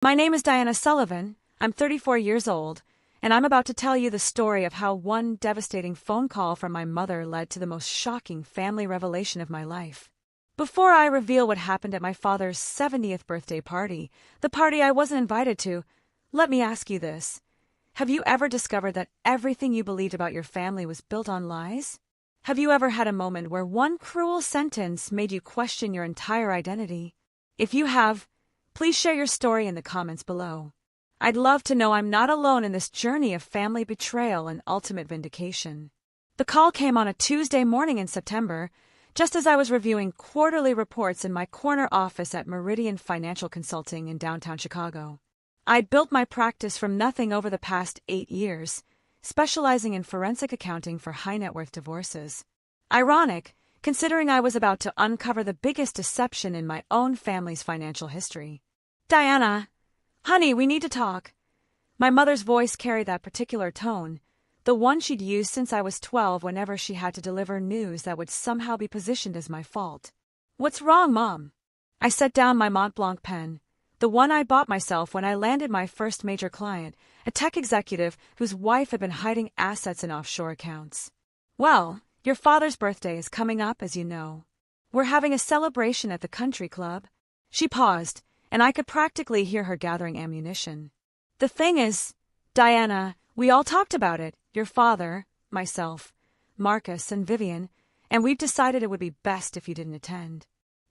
My name is Diana Sullivan, I'm 34 years old, and I'm about to tell you the story of how one devastating phone call from my mother led to the most shocking family revelation of my life. Before I reveal what happened at my father's 70th birthday party, the party I wasn't invited to, let me ask you this. Have you ever discovered that everything you believed about your family was built on lies? Have you ever had a moment where one cruel sentence made you question your entire identity? If you have, please share your story in the comments below. I'd love to know I'm not alone in this journey of family betrayal and ultimate vindication. The call came on a Tuesday morning in September, just as I was reviewing quarterly reports in my corner office at Meridian Financial Consulting in downtown Chicago. I'd built my practice from nothing over the past 8 years, specializing in forensic accounting for high-net-worth divorces. Ironic, considering I was about to uncover the biggest deception in my own family's financial history. Diana, honey, we need to talk. My mother's voice carried that particular tone, the one she'd used since I was 12 whenever she had to deliver news that would somehow be positioned as my fault. What's wrong, Mom? I set down my Mont Blanc pen, the one I bought myself when I landed my first major client, a tech executive whose wife had been hiding assets in offshore accounts. Well, your father's birthday is coming up, as you know. We're having a celebration at the country club. She paused, and I could practically hear her gathering ammunition. The thing is, Diana, we all talked about it, your father, myself, Marcus, and Vivian, and we've decided it would be best if you didn't attend.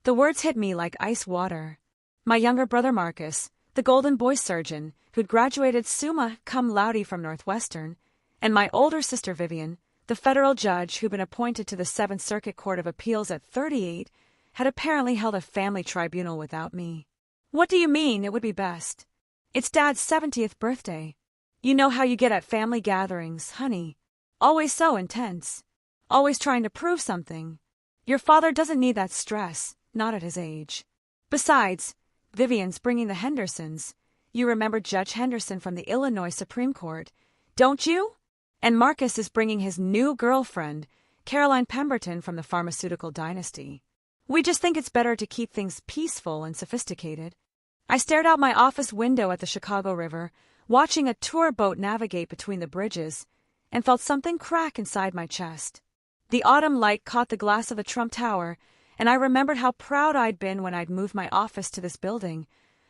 The words hit me like ice water. My younger brother Marcus, the golden boy surgeon, who'd graduated summa cum laude from Northwestern, and my older sister Vivian, the federal judge who'd been appointed to the 7th Circuit Court of Appeals at 38, had apparently held a family tribunal without me. What do you mean it would be best? It's Dad's 70th birthday. You know how you get at family gatherings, honey. Always so intense. Always trying to prove something. Your father doesn't need that stress, not at his age. Besides, Vivian's bringing the Hendersons. You remember Judge Henderson from the Illinois Supreme Court, don't you? And Marcus is bringing his new girlfriend, Caroline Pemberton from the pharmaceutical dynasty. We just think it's better to keep things peaceful and sophisticated. I stared out my office window at the Chicago River, watching a tour boat navigate between the bridges, and felt something crack inside my chest. The autumn light caught the glass of the Trump Tower, and I remembered how proud I'd been when I'd moved my office to this building,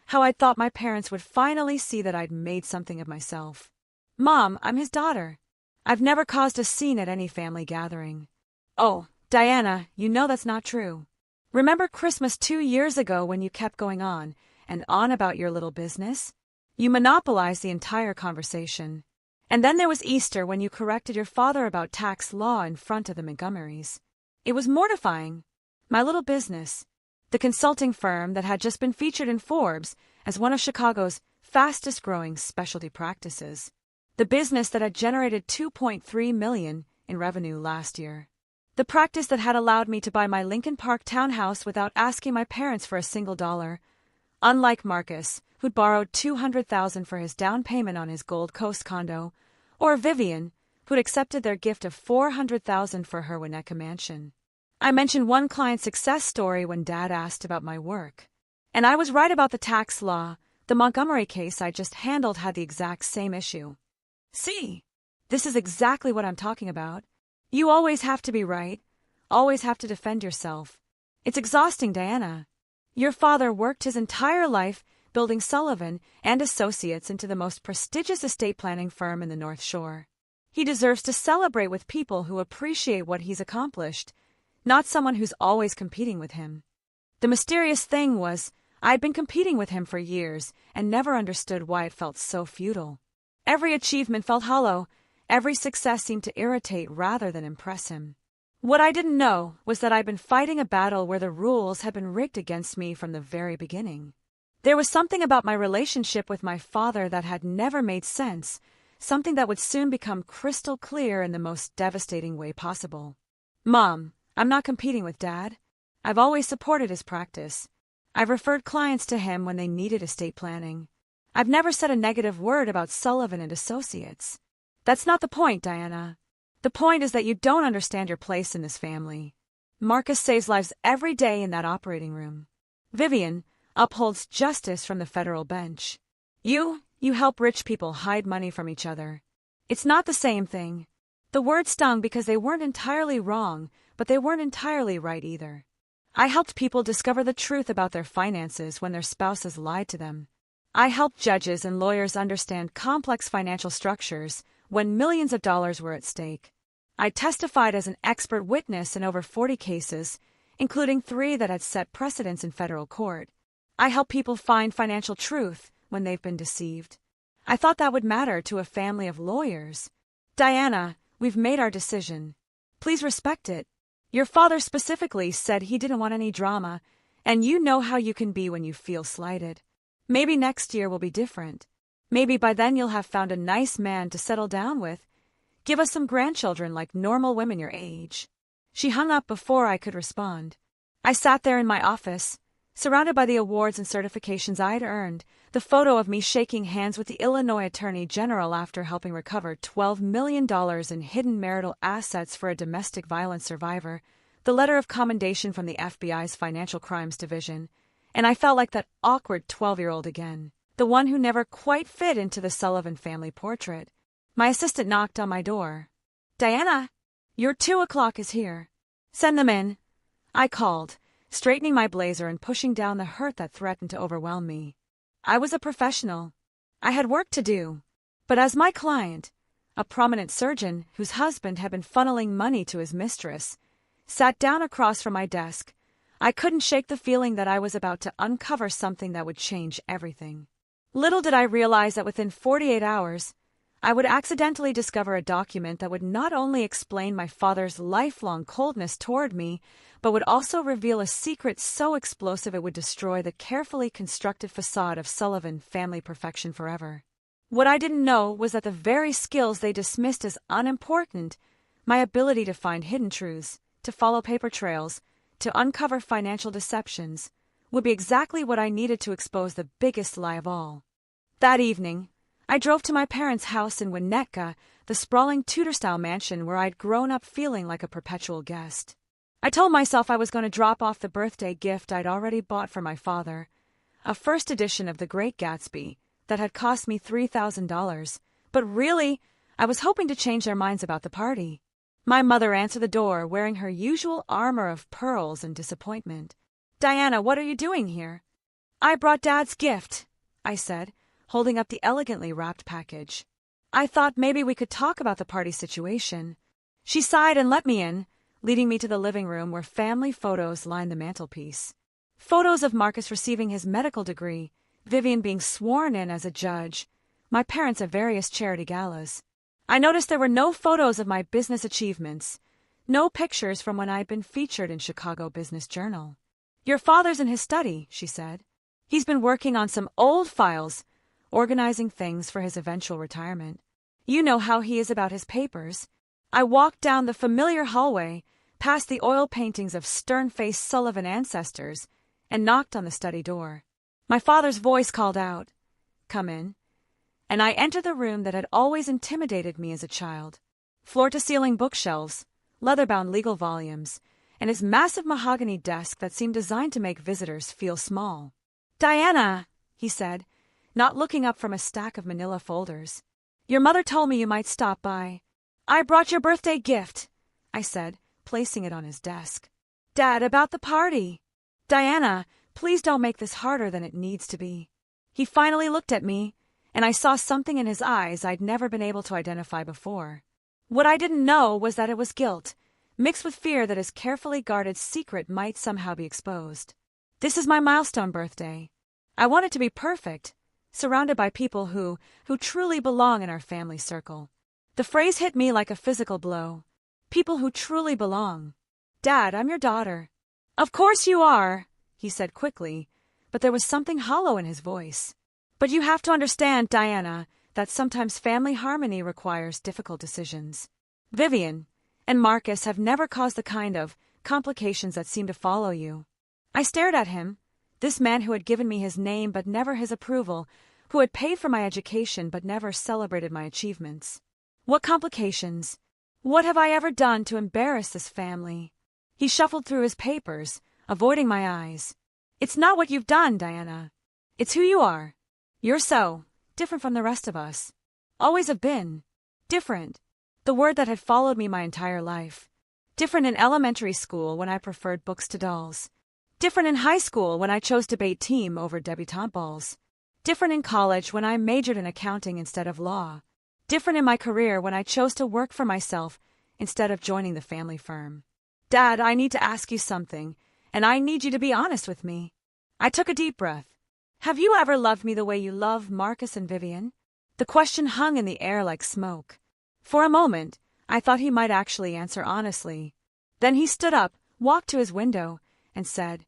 how I'd thought my parents would finally see that I'd made something of myself. Mom, I'm his daughter. I've never caused a scene at any family gathering. Oh, Diana, you know that's not true. Remember Christmas 2 years ago when you kept going on and on about your little business? You monopolized the entire conversation. And then there was Easter when you corrected your father about tax law in front of the Montgomerys. It was mortifying. My little business, the consulting firm that had just been featured in Forbes as one of Chicago's fastest-growing specialty practices. The business that had generated $2.3 million in revenue last year. The practice that had allowed me to buy my Lincoln Park townhouse without asking my parents for a single dollar. Unlike Marcus, who'd borrowed $200,000 for his down payment on his Gold Coast condo, or Vivian, who'd accepted their gift of $400,000 for her Winnetka mansion. I mentioned one client success story when Dad asked about my work. And I was right about the tax law. The Montgomery case I just handled had the exact same issue. See, this is exactly what I'm talking about. You always have to be right, always have to defend yourself. It's exhausting, Diana. Your father worked his entire life building Sullivan and Associates into the most prestigious estate planning firm in the North Shore. He deserves to celebrate with people who appreciate what he's accomplished, not someone who's always competing with him. The mysterious thing was, I'd been competing with him for years and never understood why it felt so futile. Every achievement felt hollow. Every success seemed to irritate rather than impress him. What I didn't know was that I'd been fighting a battle where the rules had been rigged against me from the very beginning. There was something about my relationship with my father that had never made sense, something that would soon become crystal clear in the most devastating way possible. Mom, I'm not competing with Dad. I've always supported his practice. I've referred clients to him when they needed estate planning. I've never said a negative word about Sullivan and Associates. That's not the point, Diana. The point is that you don't understand your place in this family. Marcus saves lives every day in that operating room. Vivian upholds justice from the federal bench. You help rich people hide money from each other. It's not the same thing. The word stung because they weren't entirely wrong, but they weren't entirely right either. I helped people discover the truth about their finances when their spouses lied to them. I helped judges and lawyers understand complex financial structures when millions of dollars were at stake. I testified as an expert witness in over 40 cases, including 3 that had set precedents in federal court. I help people find financial truth when they've been deceived. I thought that would matter to a family of lawyers. Diana, we've made our decision. Please respect it. Your father specifically said he didn't want any drama, and you know how you can be when you feel slighted. Maybe next year will be different. Maybe by then you'll have found a nice man to settle down with. Give us some grandchildren like normal women your age. She hung up before I could respond. I sat there in my office, surrounded by the awards and certifications I'd earned, the photo of me shaking hands with the Illinois Attorney General after helping recover $12 million in hidden marital assets for a domestic violence survivor, the letter of commendation from the FBI's Financial Crimes Division, and I felt like that awkward 12-year-old again, the one who never quite fit into the Sullivan family portrait. My assistant knocked on my door. Diana, your 2 o'clock is here. Send them in. I called, straightening my blazer and pushing down the hurt that threatened to overwhelm me. I was a professional. I had work to do. But as my client, a prominent surgeon whose husband had been funneling money to his mistress, sat down across from my desk, I couldn't shake the feeling that I was about to uncover something that would change everything. Little did I realize that within 48 hours, I would accidentally discover a document that would not only explain my father's lifelong coldness toward me, but would also reveal a secret so explosive it would destroy the carefully constructed facade of Sullivan family perfection forever. What I didn't know was that the very skills they dismissed as unimportant, my ability to find hidden truths, to follow paper trails, to uncover financial deceptions, would be exactly what I needed to expose the biggest lie of all. That evening, I drove to my parents' house in Winnetka, the sprawling Tudor-style mansion where I'd grown up feeling like a perpetual guest. I told myself I was going to drop off the birthday gift I'd already bought for my father, a first edition of The Great Gatsby that had cost me $3,000, but really, I was hoping to change their minds about the party. My mother answered the door wearing her usual armor of pearls and disappointment. Diana, what are you doing here? I brought Dad's gift, I said, holding up the elegantly wrapped package. I thought maybe we could talk about the party situation. She sighed and let me in, leading me to the living room where family photos lined the mantelpiece. Photos of Marcus receiving his medical degree, Vivian being sworn in as a judge, my parents at various charity galas. I noticed there were no photos of my business achievements, no pictures from when I'd been featured in Chicago Business Journal. Your father's in his study, she said. He's been working on some old files, organizing things for his eventual retirement. You know how he is about his papers. I walked down the familiar hallway, past the oil paintings of stern-faced Sullivan ancestors, and knocked on the study door. My father's voice called out, "Come in," and I entered the room that had always intimidated me as a child. Floor-to-ceiling bookshelves, leather-bound legal volumes, and his massive mahogany desk that seemed designed to make visitors feel small. "Diana," he said, not looking up from a stack of manila folders. "Your mother told me you might stop by." "I brought your birthday gift," I said, placing it on his desk. "Dad, about the party." "Diana, please don't make this harder than it needs to be." He finally looked at me, and I saw something in his eyes I'd never been able to identify before. What I didn't know was that it was guilt, mixed with fear that his carefully guarded secret might somehow be exposed. This is my milestone birthday. I want it to be perfect, surrounded by people who truly belong in our family circle. The phrase hit me like a physical blow. People who truly belong. "Dad, I'm your daughter." "Of course you are," he said quickly, but there was something hollow in his voice. "But you have to understand, Diana, that sometimes family harmony requires difficult decisions. Vivian and Marcus have never caused the kind of complications that seem to follow you." I stared at him, this man who had given me his name but never his approval, who had paid for my education but never celebrated my achievements. What complications? What have I ever done to embarrass this family? He shuffled through his papers, avoiding my eyes. "It's not what you've done, Diana. It's who you are. You're so different from the rest of us. Always have been. Different. The word that had followed me my entire life. Different in elementary school when I preferred books to dolls. Different in high school when I chose debate team over debutante balls. Different in college when I majored in accounting instead of law. Different in my career when I chose to work for myself instead of joining the family firm. Dad, I need to ask you something, and I need you to be honest with me. I took a deep breath. Have you ever loved me the way you love Marcus and Vivian? The question hung in the air like smoke. For a moment, I thought he might actually answer honestly. Then he stood up, walked to his window, and said,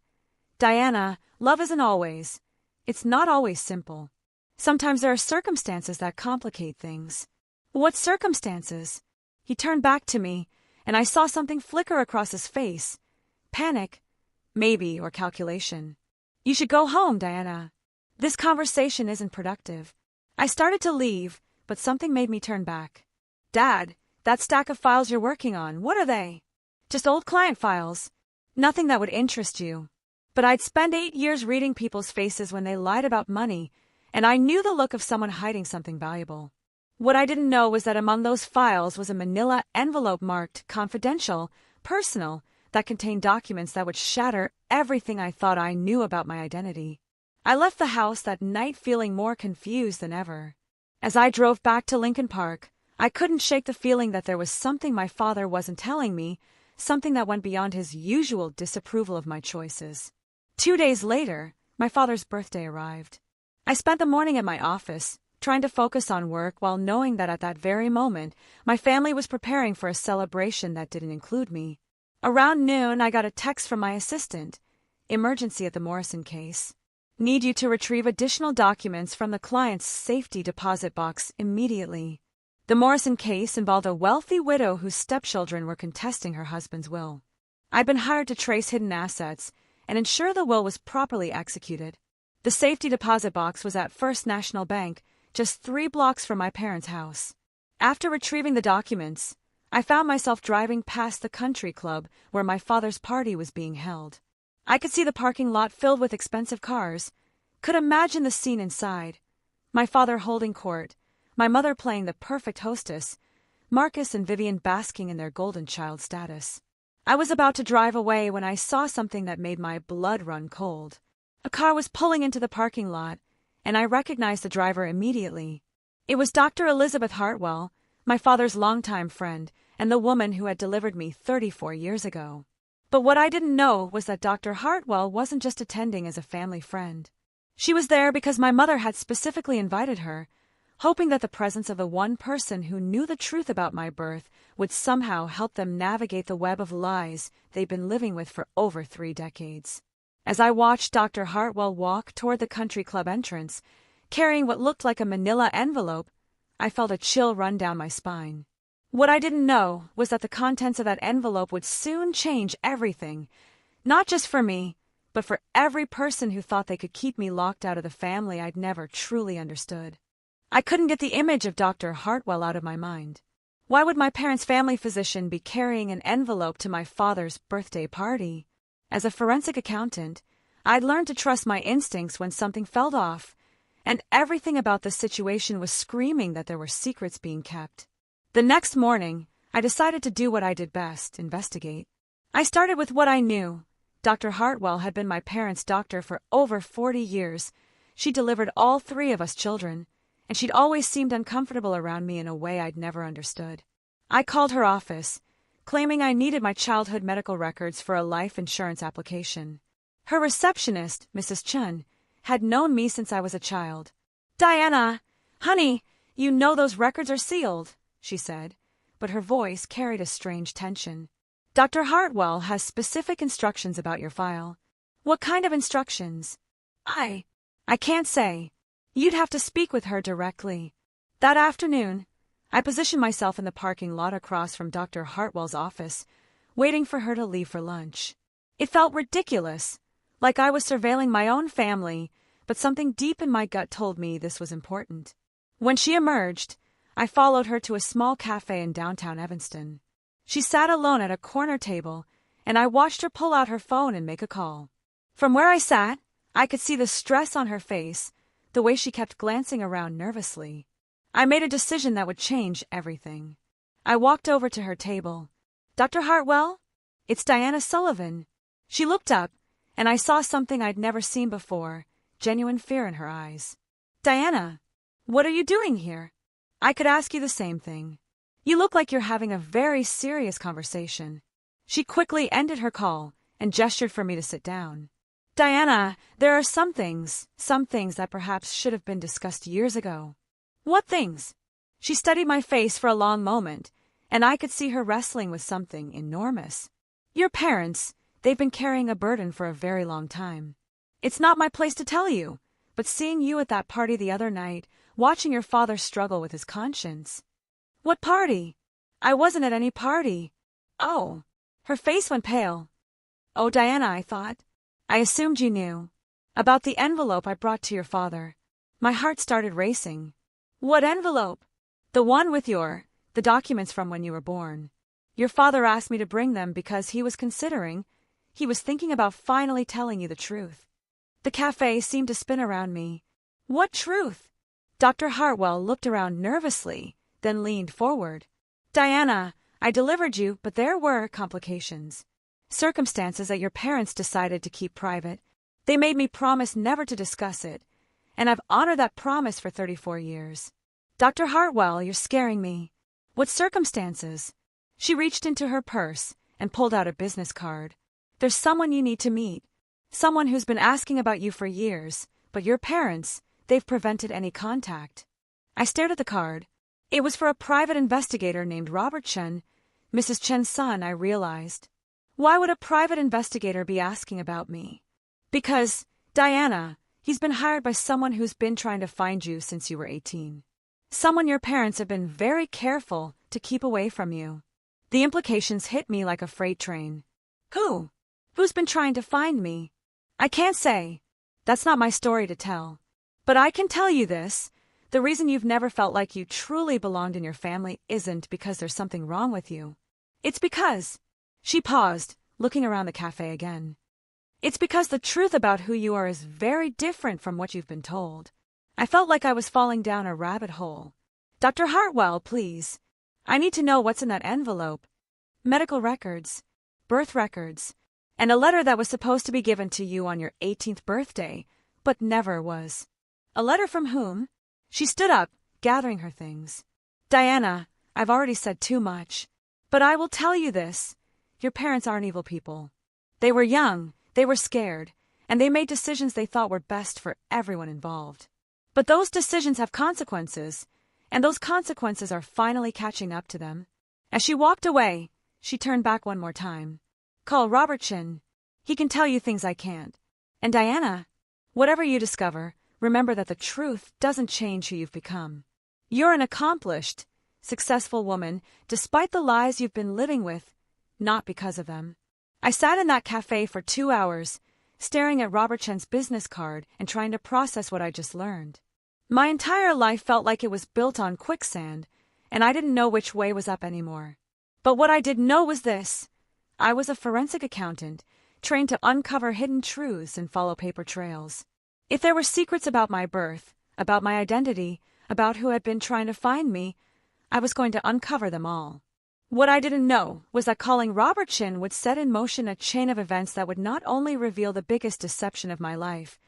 Diana, love isn't always. It's not always simple. Sometimes there are circumstances that complicate things. What circumstances? He turned back to me, and I saw something flicker across his face. Panic, maybe, or calculation. You should go home, Diana. This conversation isn't productive. I started to leave, but something made me turn back. Dad, that stack of files you're working on, what are they? Just old client files. Nothing that would interest you. But I'd spent 8 years reading people's faces when they lied about money, and I knew the look of someone hiding something valuable. What I didn't know was that among those files was a manila envelope marked confidential, personal, that contained documents that would shatter everything I thought I knew about my identity. I left the house that night feeling more confused than ever. As I drove back to Lincoln Park, I couldn't shake the feeling that there was something my father wasn't telling me, something that went beyond his usual disapproval of my choices. 2 days later, my father's birthday arrived. I spent the morning at my office, trying to focus on work while knowing that at that very moment, my family was preparing for a celebration that didn't include me. Around noon, I got a text from my assistant. Emergency at the Morrison case. Need you to retrieve additional documents from the client's safety deposit box immediately. The Morrison case involved a wealthy widow whose stepchildren were contesting her husband's will. I'd been hired to trace hidden assets and ensure the will was properly executed. The safety deposit box was at First National Bank, just 3 blocks from my parents' house. After retrieving the documents, I found myself driving past the country club where my father's party was being held. I could see the parking lot filled with expensive cars, could imagine the scene inside. My father holding court, my mother playing the perfect hostess, Marcus and Vivian basking in their golden child status. I was about to drive away when I saw something that made my blood run cold. A car was pulling into the parking lot, and I recognized the driver immediately. It was Dr. Elizabeth Hartwell, my father's longtime friend, and the woman who had delivered me 34 years ago. But what I didn't know was that Dr. Hartwell wasn't just attending as a family friend. She was there because my mother had specifically invited her, hoping that the presence of the one person who knew the truth about my birth would somehow help them navigate the web of lies they'd been living with for over 3 decades. As I watched Dr. Hartwell walk toward the country club entrance, carrying what looked like a manila envelope, I felt a chill run down my spine. What I didn't know was that the contents of that envelope would soon change everything, not just for me, but for every person who thought they could keep me locked out of the family I'd never truly understood. I couldn't get the image of Dr. Hartwell out of my mind. Why would my parents' family physician be carrying an envelope to my father's birthday party? As a forensic accountant, I'd learned to trust my instincts when something felt off, and everything about the situation was screaming that there were secrets being kept. The next morning, I decided to do what I did best, investigate. I started with what I knew. Dr. Hartwell had been my parents' doctor for over 40 years. She delivered all 3 of us children, and she'd always seemed uncomfortable around me in a way I'd never understood. I called her office, claiming I needed my childhood medical records for a life insurance application. Her receptionist, Mrs. Chun, had known me since I was a child. "Diana, honey, you know those records are sealed," she said, but her voice carried a strange tension. "Dr. Hartwell has specific instructions about your file." "What kind of instructions?" I can't say. You'd have to speak with her directly." That afternoon, I positioned myself in the parking lot across from Dr. Hartwell's office, waiting for her to leave for lunch. It felt ridiculous, like I was surveilling my own family, but something deep in my gut told me this was important. When she emerged, I followed her to a small cafe in downtown Evanston. She sat alone at a corner table, and I watched her pull out her phone and make a call. From where I sat, I could see the stress on her face, the way she kept glancing around nervously. I made a decision that would change everything. I walked over to her table. "Dr. Hartwell? It's Diana Sullivan." She looked up, and I saw something I'd never seen before, genuine fear in her eyes. "Diana, what are you doing here?" "I could ask you the same thing. You look like you're having a very serious conversation." She quickly ended her call and gestured for me to sit down. "Diana, there are some things that perhaps should have been discussed years ago." "What things?" She studied my face for a long moment, and I could see her wrestling with something enormous. "Your parents, they've been carrying a burden for a very long time. It's not my place to tell you, but seeing you at that party the other night, watching your father struggle with his conscience." "What party?" "I wasn't at any party." "Oh." Her face went pale. "Oh, Diana, I thought. I assumed you knew. About the envelope I brought to your father." My heart started racing. "What envelope?" "The one with the documents from when you were born. Your father asked me to bring them because he was thinking about finally telling you the truth." The cafe seemed to spin around me. "What truth?" Dr. Hartwell looked around nervously, then leaned forward. "Diana, I delivered you, but there were complications. Circumstances that your parents decided to keep private. They made me promise never to discuss it, and I've honored that promise for 34 years. Dr. Hartwell, you're scaring me." "What circumstances?" She reached into her purse and pulled out a business card. "There's someone you need to meet. Someone who's been asking about you for years, but your parents, they've prevented any contact." I stared at the card. It was for a private investigator named Robert Chen, Mrs. Chen's son, I realized. Why would a private investigator be asking about me? "Because, Diana, he's been hired by someone who's been trying to find you since you were 18. Someone your parents have been very careful to keep away from you." The implications hit me like a freight train. "Who? Who's been trying to find me?" "I can't say. That's not my story to tell. But I can tell you this. The reason you've never felt like you truly belonged in your family isn't because there's something wrong with you. It's because—" She paused, looking around the cafe again. "It's because the truth about who you are is very different from what you've been told." I felt like I was falling down a rabbit hole. "Dr. Hartwell, please. I need to know what's in that envelope." "Medical records, birth records, and a letter that was supposed to be given to you on your 18th birthday, but never was." "A letter from whom?" She stood up, gathering her things. "Diana, I've already said too much. But I will tell you this. Your parents aren't evil people. They were young, they were scared, and they made decisions they thought were best for everyone involved. But those decisions have consequences, and those consequences are finally catching up to them." As she walked away, she turned back one more time. "Call Robert Chin. He can tell you things I can't. And Diana, whatever you discover, remember that the truth doesn't change who you've become. You're an accomplished, successful woman, despite the lies you've been living with, not because of them." I sat in that cafe for 2 hours, staring at Robert Chen's business card and trying to process what I just learned. My entire life felt like it was built on quicksand, and I didn't know which way was up anymore. But what I did know was this. I was a forensic accountant, trained to uncover hidden truths and follow paper trails. If there were secrets about my birth, about my identity, about who had been trying to find me, I was going to uncover them all. What I didn't know was that calling Robert Chin would set in motion a chain of events that would not only reveal the biggest deception of my life,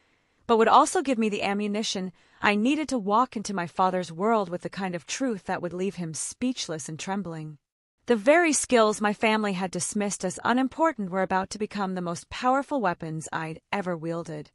but would also give me the ammunition I needed to walk into my father's world with the kind of truth that would leave him speechless and trembling. The very skills my family had dismissed as unimportant were about to become the most powerful weapons I'd ever wielded.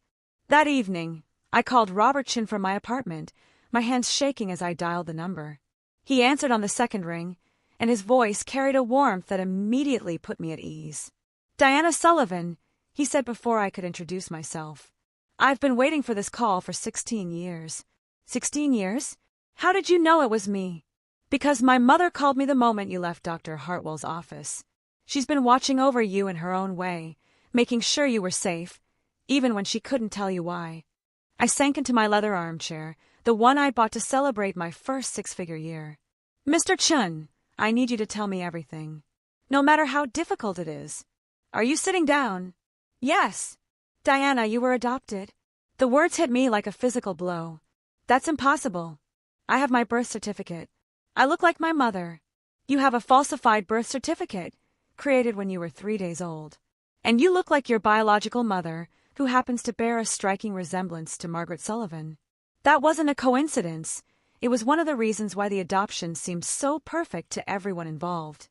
That evening, I called Robert Chin from my apartment, my hands shaking as I dialed the number. He answered on the second ring, and his voice carried a warmth that immediately put me at ease. "Diana Sullivan," he said before I could introduce myself. "I've been waiting for this call for 16 years. 16 years? How did you know it was me?" "Because my mother called me the moment you left Dr. Hartwell's office. She's been watching over you in her own way, making sure you were safe, even when she couldn't tell you why." I sank into my leather armchair, the one I'd bought to celebrate my first 6-figure year. "Mr. Chun, I need you to tell me everything, no matter how difficult it is. Are you sitting down?" "Yes." "Diana, you were adopted." The words hit me like a physical blow. That's impossible. I have my birth certificate. I look like my mother. You have a falsified birth certificate, created when you were 3 days old. And you look like your biological mother, who happens to bear a striking resemblance to Margaret Sullivan. That wasn't a coincidence. It was one of the reasons why the adoption seemed so perfect to everyone involved.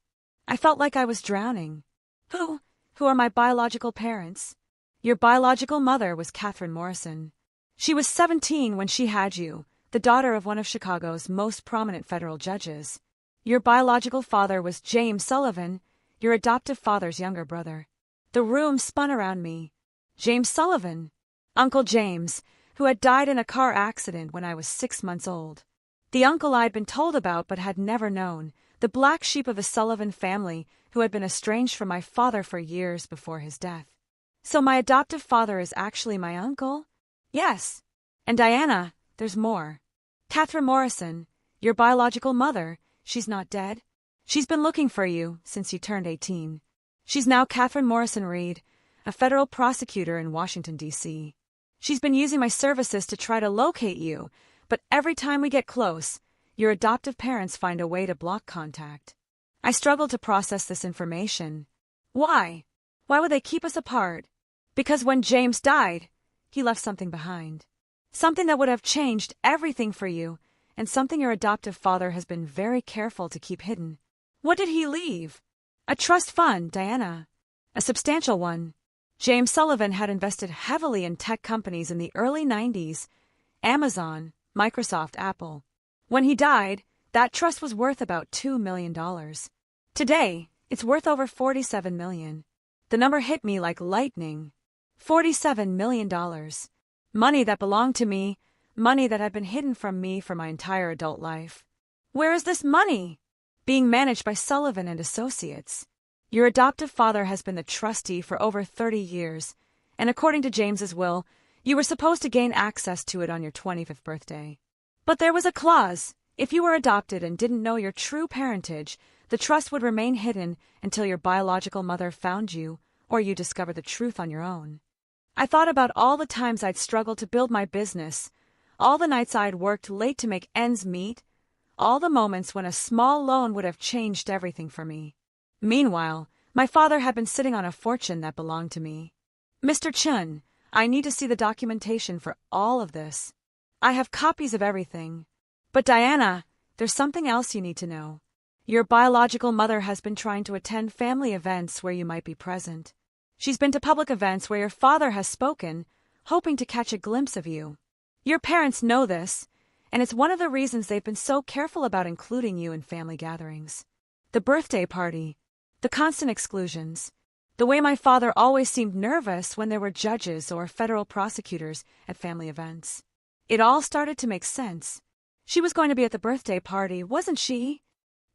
I felt like I was drowning. Who are my biological parents? Your biological mother was Catherine Morrison. She was 17 when she had you, the daughter of one of Chicago's most prominent federal judges. Your biological father was James Sullivan, your adoptive father's younger brother. The room spun around me. James Sullivan, Uncle James, who had died in a car accident when I was 6 months old. The uncle I'd been told about but had never known, the black sheep of the Sullivan family who had been estranged from my father for years before his death. So my adoptive father is actually my uncle? Yes. And Diana, there's more. Catherine Morrison, your biological mother, she's not dead. She's been looking for you since you turned 18. She's now Catherine Morrison Reed, a federal prosecutor in Washington, D.C. She's been using my services to try to locate you, but every time we get close, your adoptive parents find a way to block contact. I struggle to process this information. Why? Why would they keep us apart? Because when James died, he left something behind. Something that would have changed everything for you, and something your adoptive father has been very careful to keep hidden. What did he leave? A trust fund, Diana. A substantial one. James Sullivan had invested heavily in tech companies in the early 90s, Amazon, Microsoft, Apple. When he died, that trust was worth about $2 million. Today, it's worth over $47 million. The number hit me like lightning. $47 million. Money that belonged to me, money that had been hidden from me for my entire adult life. Where is this money? Being managed by Sullivan and Associates. Your adoptive father has been the trustee for over 30 years, and according to James's will, you were supposed to gain access to it on your 25th birthday. But there was a clause. If you were adopted and didn't know your true parentage, the trust would remain hidden until your biological mother found you or you discovered the truth on your own. I thought about all the times I'd struggled to build my business, all the nights I'd worked late to make ends meet, all the moments when a small loan would have changed everything for me. Meanwhile, my father had been sitting on a fortune that belonged to me. Mr. Chun, I need to see the documentation for all of this. I have copies of everything. But Diana, there's something else you need to know. Your biological mother has been trying to attend family events where you might be present. She's been to public events where your father has spoken, hoping to catch a glimpse of you. Your parents know this, and it's one of the reasons they've been so careful about including you in family gatherings. The birthday party, the constant exclusions, the way my father always seemed nervous when there were judges or federal prosecutors at family events. It all started to make sense. She was going to be at the birthday party, wasn't she?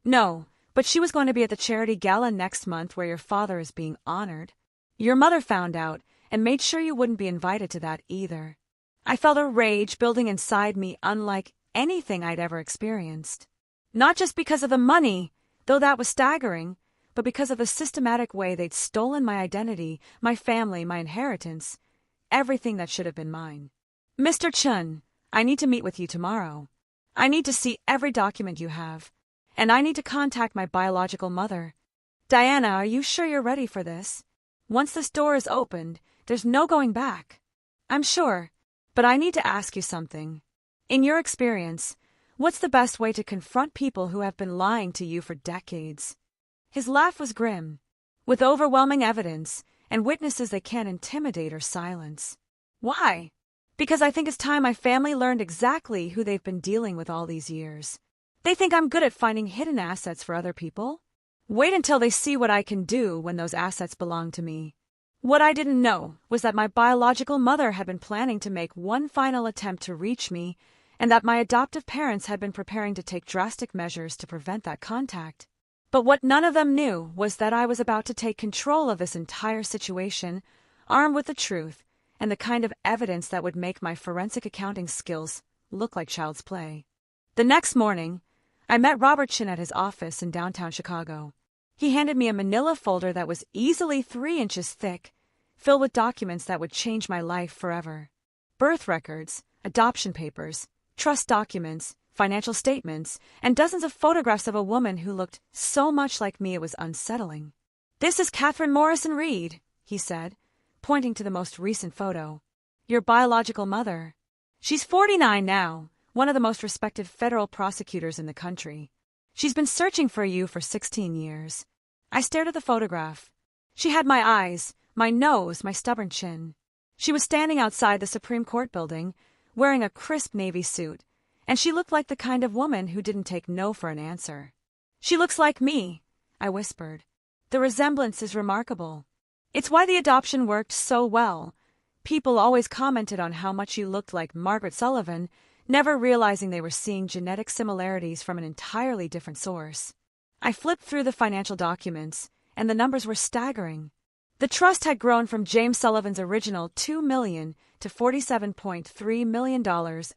No, but she was going to be at the charity gala next month where your father is being honored. Your mother found out and made sure you wouldn't be invited to that either. I felt a rage building inside me unlike anything I'd ever experienced. Not just because of the money, though that was staggering, but because of the systematic way they'd stolen my identity, my family, my inheritance, everything that should have been mine. Mr. Chun, I need to meet with you tomorrow. I need to see every document you have, and I need to contact my biological mother. Diana, are you sure you're ready for this? Once this door is opened, there's no going back. I'm sure, but I need to ask you something. In your experience, what's the best way to confront people who have been lying to you for decades? His laugh was grim, with overwhelming evidence and witnesses they can't intimidate or silence. Why? Because I think it's time my family learned exactly who they've been dealing with all these years. They think I'm good at finding hidden assets for other people. Wait until they see what I can do when those assets belong to me. What I didn't know was that my biological mother had been planning to make one final attempt to reach me, and that my adoptive parents had been preparing to take drastic measures to prevent that contact. But what none of them knew was that I was about to take control of this entire situation, armed with the truth and the kind of evidence that would make my forensic accounting skills look like child's play. The next morning, I met Robert Chin at his office in downtown Chicago. He handed me a manila folder that was easily 3 inches thick, filled with documents that would change my life forever. Birth records, adoption papers, trust documents, financial statements, and dozens of photographs of a woman who looked so much like me it was unsettling. "This is Catherine Morrison Reed," he said, pointing to the most recent photo. "Your biological mother. She's 49 now, one of the most respected federal prosecutors in the country. She's been searching for you for 16 years. I stared at the photograph. She had my eyes, my nose, my stubborn chin. She was standing outside the Supreme Court building, wearing a crisp navy suit, and she looked like the kind of woman who didn't take no for an answer. "She looks like me," I whispered. "The resemblance is remarkable. It's why the adoption worked so well. People always commented on how much you looked like Margaret Sullivan, never realizing they were seeing genetic similarities from an entirely different source." I flipped through the financial documents, and the numbers were staggering. The trust had grown from James Sullivan's original $2 million to $47.3 million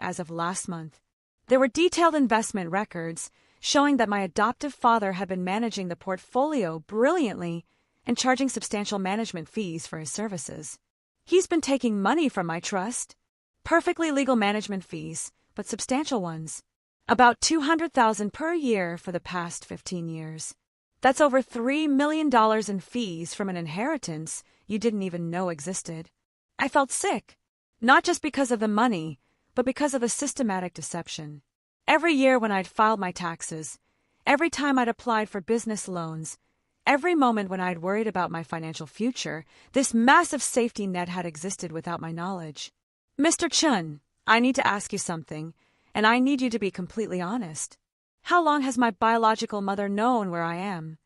as of last month. There were detailed investment records showing that my adoptive father had been managing the portfolio brilliantly and charging substantial management fees for his services. He's been taking money from my trust. Perfectly legal management fees, but substantial ones. About $200,000 per year for the past 15 years. That's over $3 million in fees from an inheritance you didn't even know existed. I felt sick, not just because of the money, but because of the systematic deception. Every year when I'd filed my taxes, every time I'd applied for business loans, every moment when I'd worried about my financial future, this massive safety net had existed without my knowledge. "Mr. Chun, I need to ask you something, and I need you to be completely honest. How long has my biological mother known where I am?"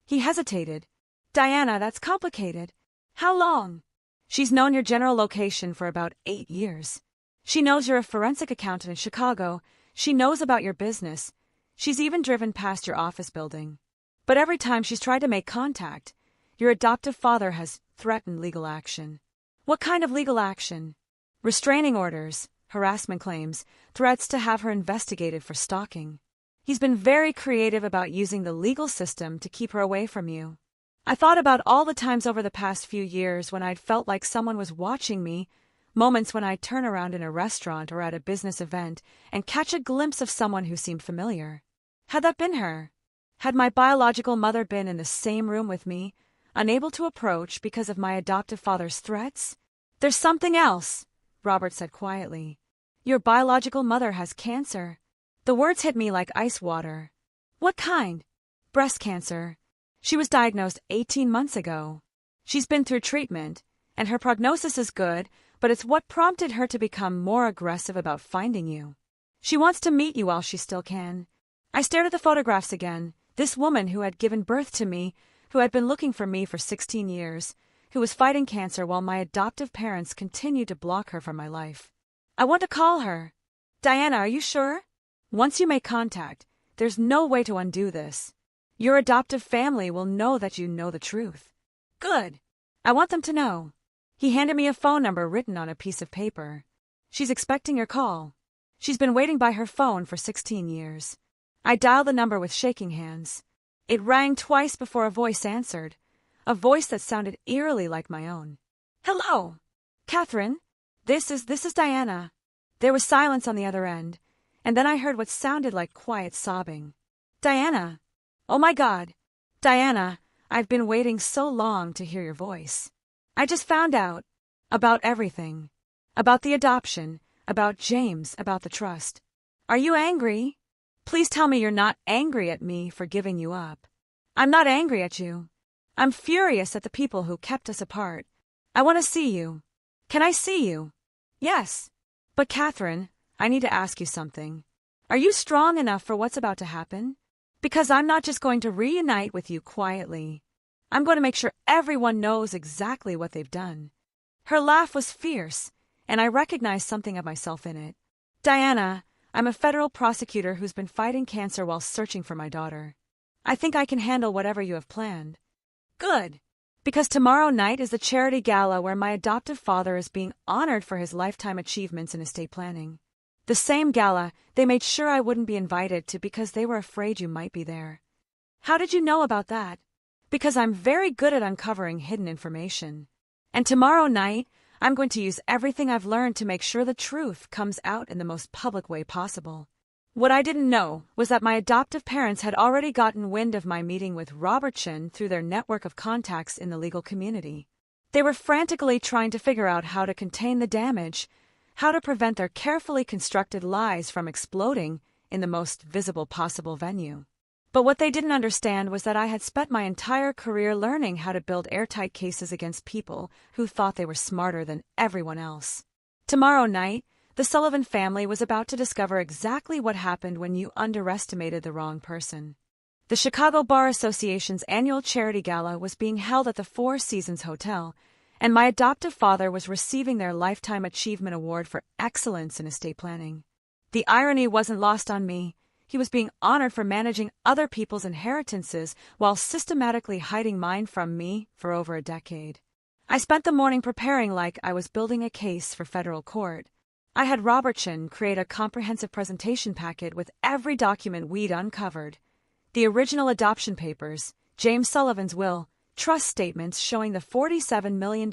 He hesitated. "Diana, that's complicated. How long?" "She's known your general location for about 8 years. She knows you're a forensic accountant in Chicago. She knows about your business. She's even driven past your office building. But every time she's tried to make contact, your adoptive father has threatened legal action." "What kind of legal action?" "Restraining orders, harassment claims, threats to have her investigated for stalking. He's been very creative about using the legal system to keep her away from you." I thought about all the times over the past few years when I'd felt like someone was watching me, moments when I'd turn around in a restaurant or at a business event and catch a glimpse of someone who seemed familiar. Had that been her? Had my biological mother been in the same room with me, unable to approach because of my adoptive father's threats? "There's something else," Robert said quietly. "Your biological mother has cancer." The words hit me like ice water. "What kind?" "Breast cancer. She was diagnosed 18 months ago. She's been through treatment, and her prognosis is good, but it's what prompted her to become more aggressive about finding you. She wants to meet you while she still can." I stared at the photographs again. This woman who had given birth to me, who had been looking for me for 16 years, who was fighting cancer while my adoptive parents continued to block her from my life. "I want to call her." "Diana, are you sure? Once you make contact, there's no way to undo this. Your adoptive family will know that you know the truth." "Good. I want them to know." He handed me a phone number written on a piece of paper. "She's expecting your call. She's been waiting by her phone for 16 years. I dialed the number with shaking hands. It rang twice before a voice answered, a voice that sounded eerily like my own. "Hello, Catherine. This is Diana." There was silence on the other end, and then I heard what sounded like quiet sobbing. "Diana. Oh my God. Diana, I've been waiting so long to hear your voice. I just found out about everything. About the adoption, about James, about the trust. Are you angry? Please tell me you're not angry at me for giving you up." "I'm not angry at you. I'm furious at the people who kept us apart. I want to see you." "Can I see you?" "Yes." "But Catherine, I need to ask you something. Are you strong enough for what's about to happen? Because I'm not just going to reunite with you quietly. I'm going to make sure everyone knows exactly what they've done." Her laugh was fierce, and I recognized something of myself in it. "Diana, I'm a federal prosecutor who's been fighting cancer while searching for my daughter. I think I can handle whatever you have planned." "Good. Because tomorrow night is the charity gala where my adoptive father is being honored for his lifetime achievements in estate planning. The same gala they made sure I wouldn't be invited to because they were afraid you might be there." "How did you know about that?" "Because I'm very good at uncovering hidden information. And tomorrow night, I'm going to use everything I've learned to make sure the truth comes out in the most public way possible. What I didn't know was that my adoptive parents had already gotten wind of my meeting with Robertson through their network of contacts in the legal community. They were frantically trying to figure out how to contain the damage, how to prevent their carefully constructed lies from exploding in the most visible possible venue. But what they didn't understand was that I had spent my entire career learning how to build airtight cases against people who thought they were smarter than everyone else. Tomorrow night, the Sullivan family was about to discover exactly what happened when you underestimated the wrong person. The Chicago Bar Association's annual charity gala was being held at the Four Seasons Hotel, and my adoptive father was receiving their Lifetime Achievement Award for excellence in estate planning. The irony wasn't lost on me. He was being honored for managing other people's inheritances while systematically hiding mine from me for over a decade. I spent the morning preparing like I was building a case for federal court. I had Robertson create a comprehensive presentation packet with every document we'd uncovered. The original adoption papers, James Sullivan's will, trust statements showing the $47 million,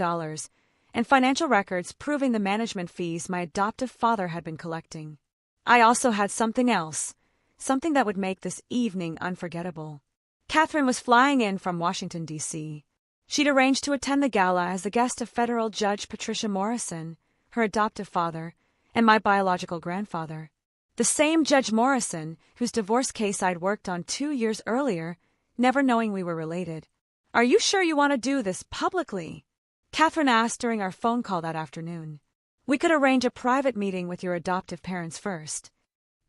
and financial records proving the management fees my adoptive father had been collecting. I also had something else, something that would make this evening unforgettable. Catherine was flying in from Washington, D.C. She'd arranged to attend the gala as the guest of federal Judge Patricia Morrison, her adoptive father, and my biological grandfather. The same Judge Morrison, whose divorce case I'd worked on 2 years earlier, never knowing we were related. "Are you sure you want to do this publicly?" Catherine asked during our phone call that afternoon. "We could arrange a private meeting with your adoptive parents first."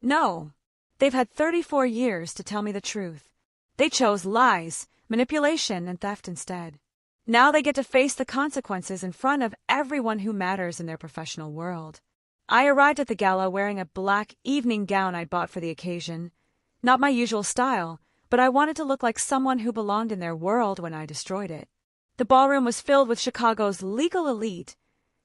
"No. They've had 34 years to tell me the truth. They chose lies, manipulation, and theft instead. Now they get to face the consequences in front of everyone who matters in their professional world." I arrived at the gala wearing a black evening gown I'd bought for the occasion. Not my usual style, but I wanted to look like someone who belonged in their world when I destroyed it. The ballroom was filled with Chicago's legal elite,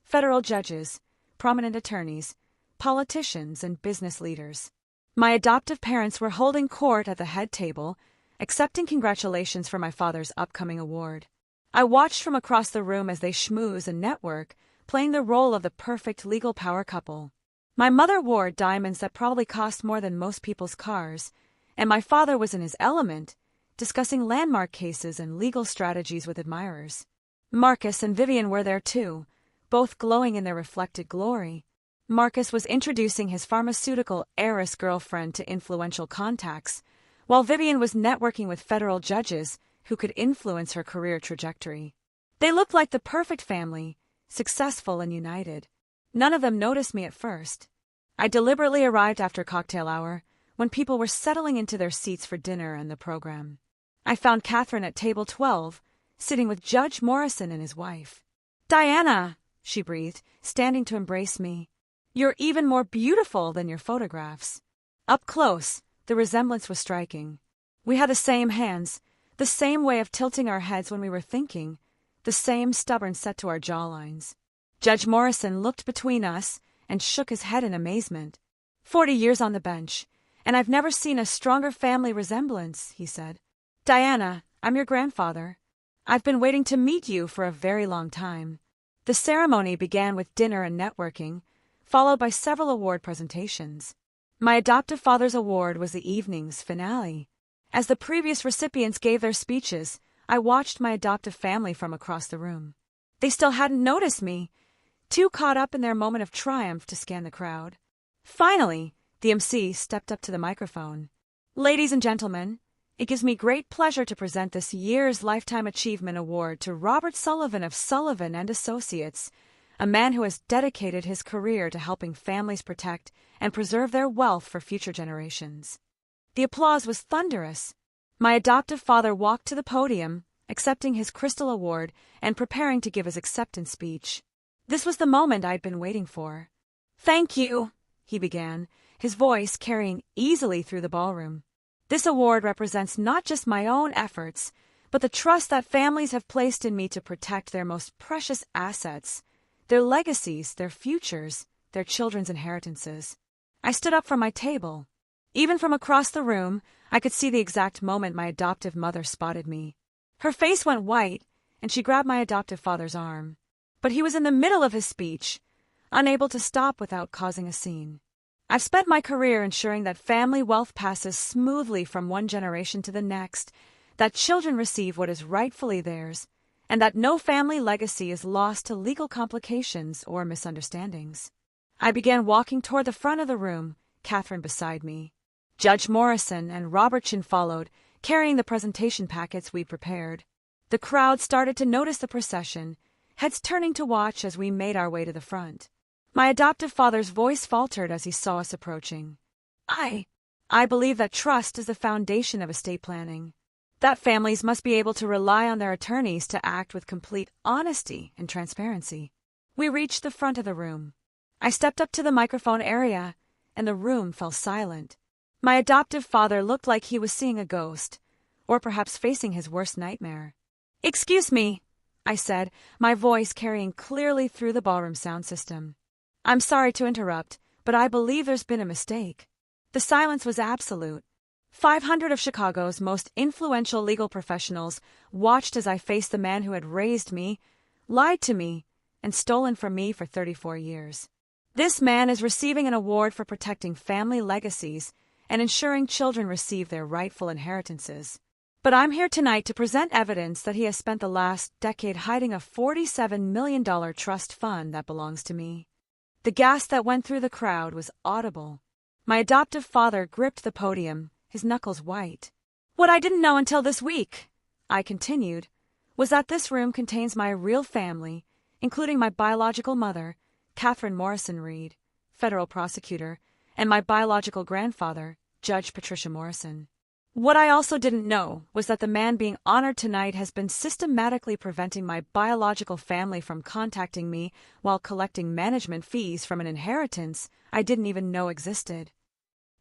federal judges, prominent attorneys, politicians, and business leaders. My adoptive parents were holding court at the head table, accepting congratulations for my father's upcoming award. I watched from across the room as they schmooze and network, playing the role of the perfect legal power couple. My mother wore diamonds that probably cost more than most people's cars, and my father was in his element, discussing landmark cases and legal strategies with admirers. Marcus and Vivian were there too, both glowing in their reflected glory. Marcus was introducing his pharmaceutical heiress girlfriend to influential contacts, while Vivian was networking with federal judges who could influence her career trajectory. They looked like the perfect family, successful and united. None of them noticed me at first. I deliberately arrived after cocktail hour, when people were settling into their seats for dinner and the program. I found Catherine at table 12, sitting with Judge Morrison and his wife. "Diana," she breathed, standing to embrace me. "You're even more beautiful than your photographs." Up close, the resemblance was striking. We had the same hands, the same way of tilting our heads when we were thinking, the same stubborn set to our jawlines. Judge Morrison looked between us and shook his head in amazement. 40 years on the bench, and I've never seen a stronger family resemblance," he said. "Diana, I'm your grandfather. I've been waiting to meet you for a very long time." The ceremony began with dinner and networking, followed by several award presentations. My adoptive father's award was the evening's finale. As the previous recipients gave their speeches, I watched my adoptive family from across the room. They still hadn't noticed me, too caught up in their moment of triumph to scan the crowd. Finally, the MC stepped up to the microphone. "Ladies and gentlemen, it gives me great pleasure to present this year's Lifetime Achievement Award to Robert Sullivan of Sullivan and Associates, a man who has dedicated his career to helping families protect and preserve their wealth for future generations." The applause was thunderous. My adoptive father walked to the podium, accepting his Crystal Award and preparing to give his acceptance speech. This was the moment I'd been waiting for. "Thank you," he began, his voice carrying easily through the ballroom. "This award represents not just my own efforts, but the trust that families have placed in me to protect their most precious assets, their legacies, their futures, their children's inheritances." I stood up from my table. Even from across the room, I could see the exact moment my adoptive mother spotted me. Her face went white, and she grabbed my adoptive father's arm. But he was in the middle of his speech, unable to stop without causing a scene. I've spent my career ensuring that family wealth passes smoothly from one generation to the next, that children receive what is rightfully theirs, and that no family legacy is lost to legal complications or misunderstandings. I began walking toward the front of the room, Catherine beside me. Judge Morrison and Robertson followed, carrying the presentation packets we'd prepared. The crowd started to notice the procession, heads turning to watch as we made our way to the front. My adoptive father's voice faltered as he saw us approaching. I believe that trust is the foundation of estate planning. That families must be able to rely on their attorneys to act with complete honesty and transparency. We reached the front of the room. I stepped up to the microphone area, and the room fell silent. My adoptive father looked like he was seeing a ghost, or perhaps facing his worst nightmare. "Excuse me," I said, my voice carrying clearly through the ballroom sound system. "I'm sorry to interrupt, but I believe there's been a mistake." The silence was absolute. 500 of Chicago's most influential legal professionals watched as I faced the man who had raised me, lied to me, and stolen from me for 34 years. This man is receiving an award for protecting family legacies and ensuring children receive their rightful inheritances. But I'm here tonight to present evidence that he has spent the last decade hiding a $47 million trust fund that belongs to me. The gasp that went through the crowd was audible. My adoptive father gripped the podium, his knuckles white. "What I didn't know until this week," I continued, "was that this room contains my real family, including my biological mother, Catherine Morrison Reed, federal prosecutor, and my biological grandfather, Judge Patricia Morrison. What I also didn't know was that the man being honored tonight has been systematically preventing my biological family from contacting me while collecting management fees from an inheritance I didn't even know existed."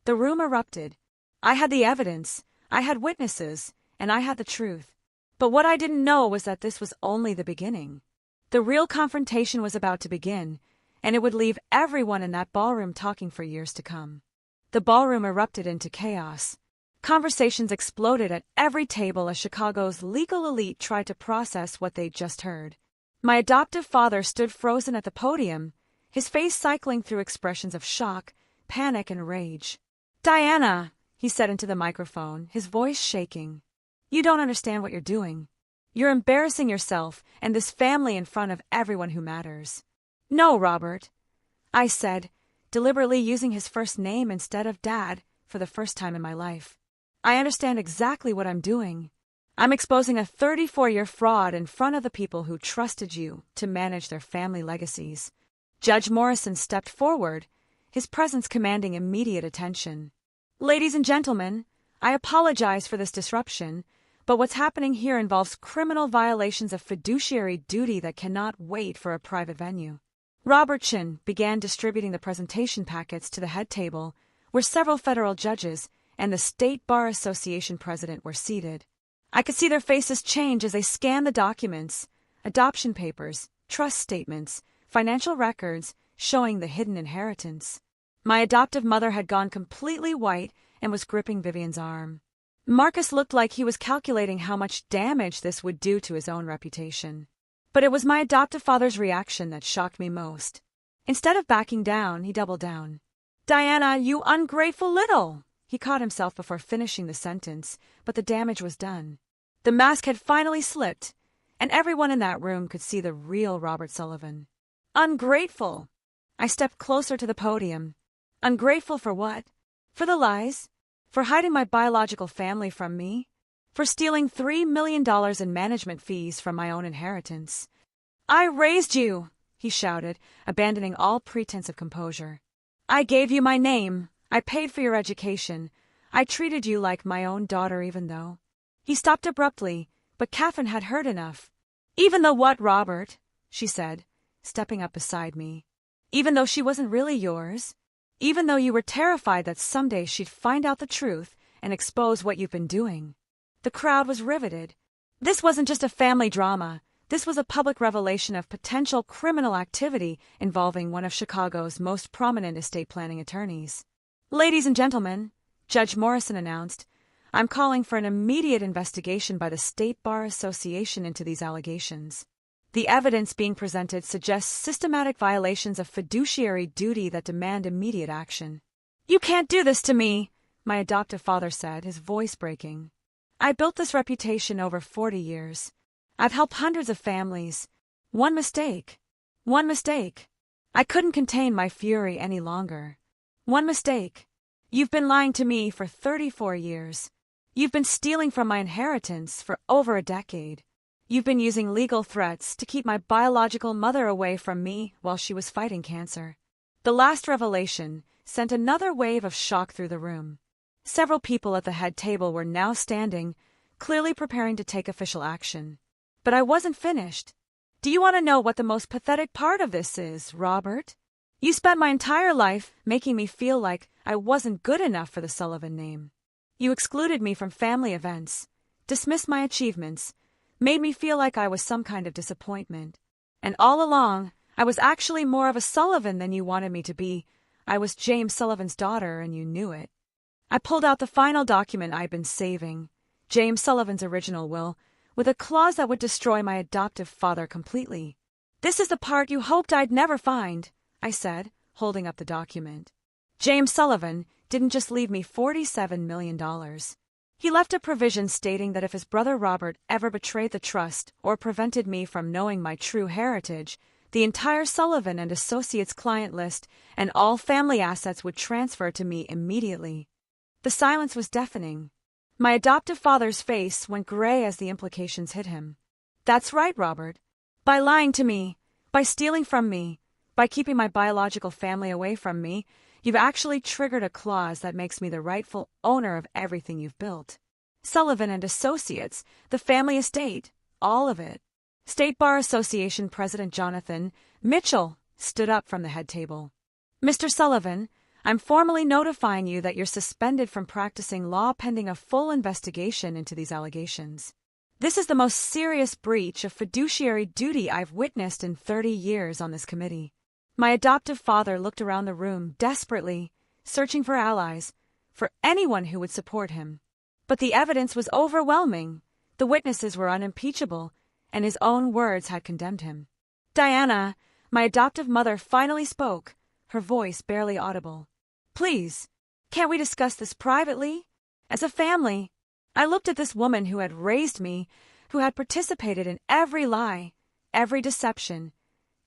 The room erupted. I had the evidence, I had witnesses, and I had the truth. But what I didn't know was that this was only the beginning. The real confrontation was about to begin, and it would leave everyone in that ballroom talking for years to come. The ballroom erupted into chaos. Conversations exploded at every table as Chicago's legal elite tried to process what they'd just heard. My adoptive father stood frozen at the podium, his face cycling through expressions of shock, panic, and rage. "Diana," he said into the microphone, his voice shaking, "you don't understand what you're doing. You're embarrassing yourself and this family in front of everyone who matters." "No, Robert," I said, deliberately using his first name instead of Dad for the first time in my life. "I understand exactly what I'm doing. I'm exposing a 34-year fraud in front of the people who trusted you to manage their family legacies." Judge Morrison stepped forward, his presence commanding immediate attention. "Ladies and gentlemen, I apologize for this disruption, but what's happening here involves criminal violations of fiduciary duty that cannot wait for a private venue." Robertson began distributing the presentation packets to the head table, where several federal judges and the State Bar Association president were seated. I could see their faces change as they scanned the documents, adoption papers, trust statements, financial records showing the hidden inheritance. My adoptive mother had gone completely white and was gripping Vivian's arm. Marcus looked like he was calculating how much damage this would do to his own reputation. But it was my adoptive father's reaction that shocked me most. Instead of backing down, he doubled down. "Diana, you ungrateful little!" He caught himself before finishing the sentence, but the damage was done. The mask had finally slipped, and everyone in that room could see the real Robert Sullivan. "Ungrateful!" I stepped closer to the podium. "Ungrateful for what? For the lies? For hiding my biological family from me? For stealing $3 million in management fees from my own inheritance?" "I raised you!" he shouted, abandoning all pretense of composure. "I gave you my name. I paid for your education. I treated you like my own daughter even though—" He stopped abruptly, but Catherine had heard enough. "Even though what, Robert?" she said, stepping up beside me. "Even though she wasn't really yours? Even though you were terrified that someday she'd find out the truth and expose what you've been doing?" The crowd was riveted. This wasn't just a family drama. This was a public revelation of potential criminal activity involving one of Chicago's most prominent estate planning attorneys. "Ladies and gentlemen," Judge Morrison announced, "I'm calling for an immediate investigation by the State Bar Association into these allegations." The evidence being presented suggests systematic violations of fiduciary duty that demand immediate action. "You can't do this to me," my adoptive father said, his voice breaking. "I built this reputation over 40 years. I've helped hundreds of families. One mistake. I couldn't contain my fury any longer. One mistake. You've been lying to me for 34 years. You've been stealing from my inheritance for over a decade. You've been using legal threats to keep my biological mother away from me while she was fighting cancer." The last revelation sent another wave of shock through the room. Several people at the head table were now standing, clearly preparing to take official action. But I wasn't finished. "Do you want to know what the most pathetic part of this is, Robert? You spent my entire life making me feel like I wasn't good enough for the Sullivan name. You excluded me from family events, dismissed my achievements, made me feel like I was some kind of disappointment. And all along, I was actually more of a Sullivan than you wanted me to be. I was James Sullivan's daughter, and you knew it." I pulled out the final document I'd been saving, James Sullivan's original will, with a clause that would destroy my adoptive father completely. "This is the part you hoped I'd never find," I said, holding up the document. "James Sullivan didn't just leave me $47 million. He left a provision stating that if his brother Robert ever betrayed the trust or prevented me from knowing my true heritage, the entire Sullivan and Associates client list and all family assets would transfer to me immediately." The silence was deafening. My adoptive father's face went gray as the implications hit him. "That's right, Robert. By lying to me, by stealing from me, by keeping my biological family away from me, you've actually triggered a clause that makes me the rightful owner of everything you've built. Sullivan and Associates, the family estate, all of it." State Bar Association President Jonathan Mitchell stood up from the head table. "Mr. Sullivan, I'm formally notifying you that you're suspended from practicing law pending a full investigation into these allegations. This is the most serious breach of fiduciary duty I've witnessed in 30 years on this committee." My adoptive father looked around the room desperately, searching for allies, for anyone who would support him. But the evidence was overwhelming. The witnesses were unimpeachable, and his own words had condemned him. "Diana," my adoptive mother finally spoke, her voice barely audible. "Please, can't we discuss this privately? As a family." I looked at this woman who had raised me, who had participated in every lie, every deception,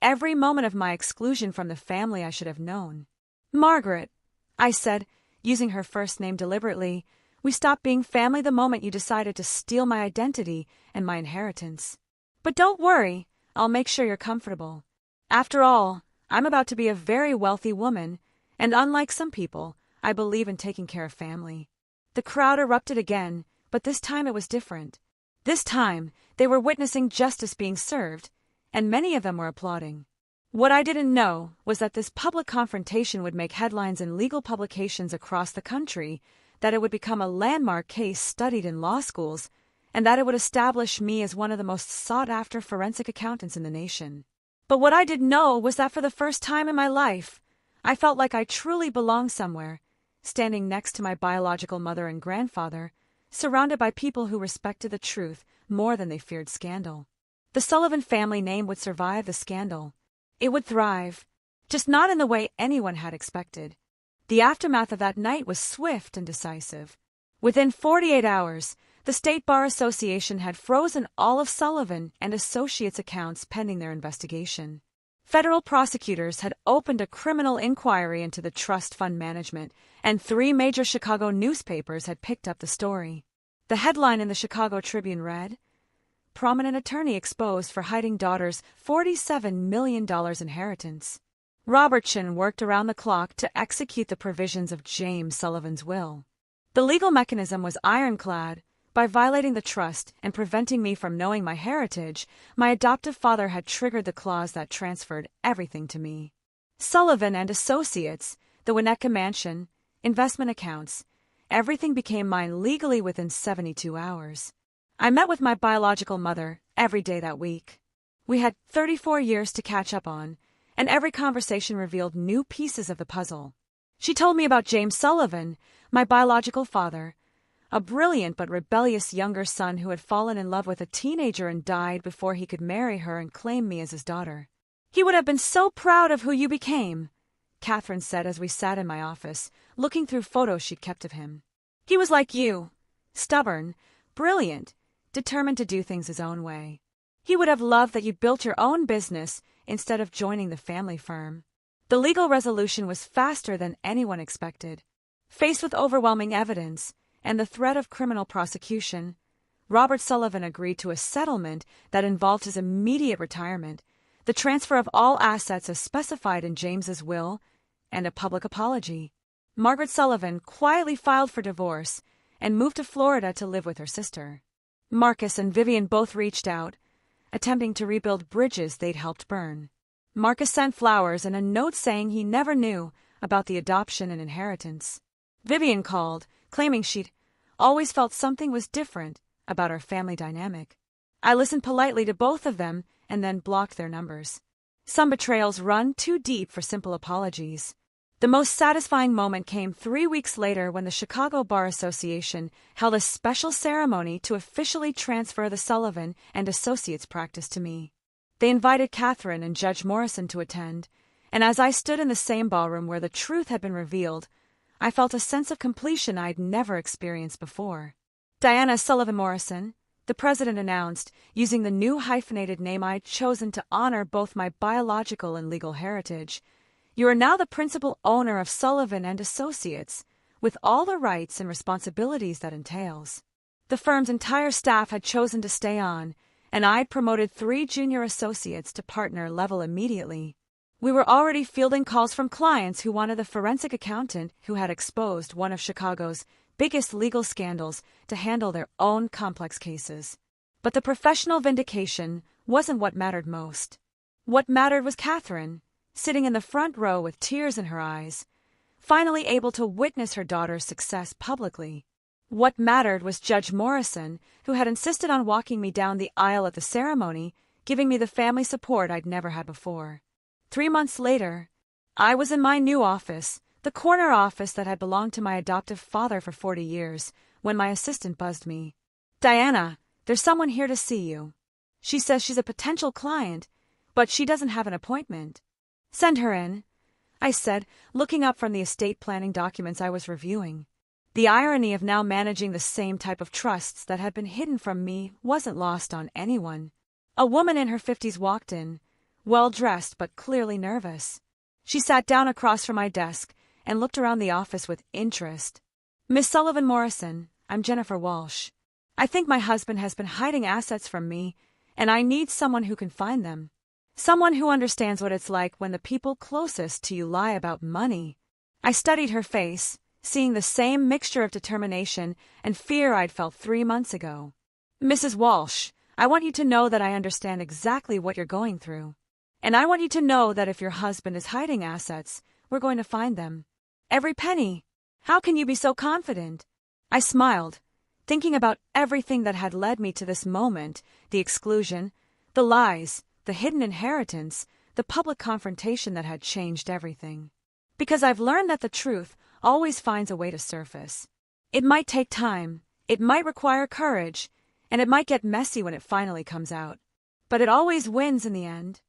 every moment of my exclusion from the family I should have known. "Margaret," I said, using her first name deliberately, "we stopped being family the moment you decided to steal my identity and my inheritance. But don't worry, I'll make sure you're comfortable. After all, I'm about to be a very wealthy woman, and unlike some people, I believe in taking care of family." The crowd erupted again, but this time it was different. This time, they were witnessing justice being served, and many of them were applauding. What I didn't know was that this public confrontation would make headlines in legal publications across the country, that it would become a landmark case studied in law schools, and that it would establish me as one of the most sought-after forensic accountants in the nation. But what I didn't know was that for the first time in my life, I felt like I truly belonged somewhere, standing next to my biological mother and grandfather, surrounded by people who respected the truth more than they feared scandal. The Sullivan family name would survive the scandal. It would thrive, just not in the way anyone had expected. The aftermath of that night was swift and decisive. Within 48 hours, the State Bar Association had frozen all of Sullivan and Associates' accounts pending their investigation. Federal prosecutors had opened a criminal inquiry into the trust fund management, and 3 major Chicago newspapers had picked up the story. The headline in the Chicago Tribune read, "Prominent attorney exposed for hiding daughter's $47 million inheritance." Robertson worked around the clock to execute the provisions of James Sullivan's will. The legal mechanism was ironclad. By violating the trust and preventing me from knowing my heritage, my adoptive father had triggered the clause that transferred everything to me. Sullivan and Associates, the Winnetka Mansion, investment accounts, everything became mine legally within 72 hours. I met with my biological mother every day that week. We had 34 years to catch up on, and every conversation revealed new pieces of the puzzle. She told me about James Sullivan, my biological father, a brilliant but rebellious younger son who had fallen in love with a teenager and died before he could marry her and claim me as his daughter. He would have been so proud of who you became, Catherine said as we sat in my office, looking through photos she'd kept of him. He was like you, stubborn, brilliant, determined to do things his own way. He would have loved that you built your own business instead of joining the family firm. The legal resolution was faster than anyone expected. Faced with overwhelming evidence and the threat of criminal prosecution, Robert Sullivan agreed to a settlement that involved his immediate retirement, the transfer of all assets as specified in James's will, and a public apology. Margaret Sullivan quietly filed for divorce and moved to Florida to live with her sister. Marcus and Vivian both reached out, attempting to rebuild bridges they'd helped burn. Marcus sent flowers and a note saying he never knew about the adoption and inheritance. Vivian called, claiming she'd always felt something was different about our family dynamic. I listened politely to both of them and then blocked their numbers. Some betrayals run too deep for simple apologies. The most satisfying moment came 3 weeks later when the Chicago Bar Association held a special ceremony to officially transfer the Sullivan and Associates practice to me. They invited Catherine and Judge Morrison to attend, and as I stood in the same ballroom where the truth had been revealed, I felt a sense of completion I'd never experienced before. Diana Sullivan Morrison, the president announced, using the new hyphenated name I'd chosen to honor both my biological and legal heritage, you are now the principal owner of Sullivan and Associates, with all the rights and responsibilities that entails. The firm's entire staff had chosen to stay on, and I'd promoted 3 junior associates to partner level immediately. We were already fielding calls from clients who wanted the forensic accountant who had exposed one of Chicago's biggest legal scandals to handle their own complex cases. But the professional vindication wasn't what mattered most. What mattered was Catherine, sitting in the front row with tears in her eyes, finally able to witness her daughter's success publicly. What mattered was Judge Morrison, who had insisted on walking me down the aisle at the ceremony, giving me the family support I'd never had before. 3 months later, I was in my new office, the corner office that had belonged to my adoptive father for 40 years, when my assistant buzzed me. "Diana, there's someone here to see you. She says she's a potential client, but she doesn't have an appointment." "Send her in," I said, looking up from the estate planning documents I was reviewing. The irony of now managing the same type of trusts that had been hidden from me wasn't lost on anyone. A woman in her 50s walked in, well-dressed but clearly nervous. She sat down across from my desk and looked around the office with interest. "Miss Sullivan Morrison, I'm Jennifer Walsh. I think my husband has been hiding assets from me, and I need someone who can find them. Someone who understands what it's like when the people closest to you lie about money." I studied her face, seeing the same mixture of determination and fear I'd felt 3 months ago. "Mrs. Walsh, I want you to know that I understand exactly what you're going through. And I want you to know that if your husband is hiding assets, we're going to find them. Every penny. How can you be so confident?" I smiled, thinking about everything that had led me to this moment, the exclusion, the lies, the hidden inheritance, the public confrontation that had changed everything. Because I've learned that the truth always finds a way to surface. It might take time, it might require courage, and it might get messy when it finally comes out. But it always wins in the end.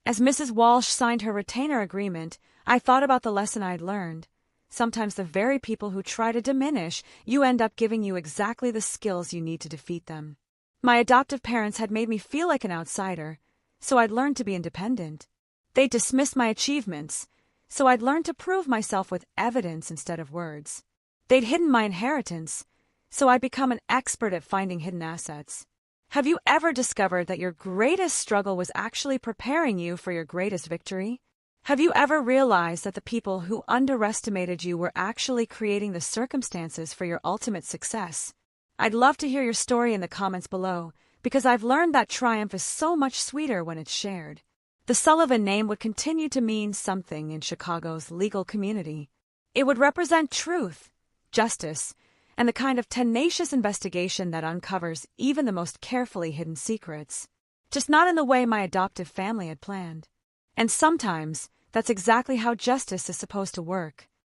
As Mrs. Walsh signed her retainer agreement, I thought about the lesson I'd learned. Sometimes the very people who try to diminish you end up giving you exactly the skills you need to defeat them. My adoptive parents had made me feel like an outsider, so I'd learned to be independent. They dismissed my achievements, so I'd learned to prove myself with evidence instead of words. They'd hidden my inheritance, so I'd become an expert at finding hidden assets. Have you ever discovered that your greatest struggle was actually preparing you for your greatest victory? Have you ever realized that the people who underestimated you were actually creating the circumstances for your ultimate success? I'd love to hear your story in the comments below, because I've learned that triumph is so much sweeter when it's shared. The Sullivan name would continue to mean something in Chicago's legal community. It would represent truth, justice, and the kind of tenacious investigation that uncovers even the most carefully hidden secrets. Just not in the way my adoptive family had planned. And sometimes, that's exactly how justice is supposed to work.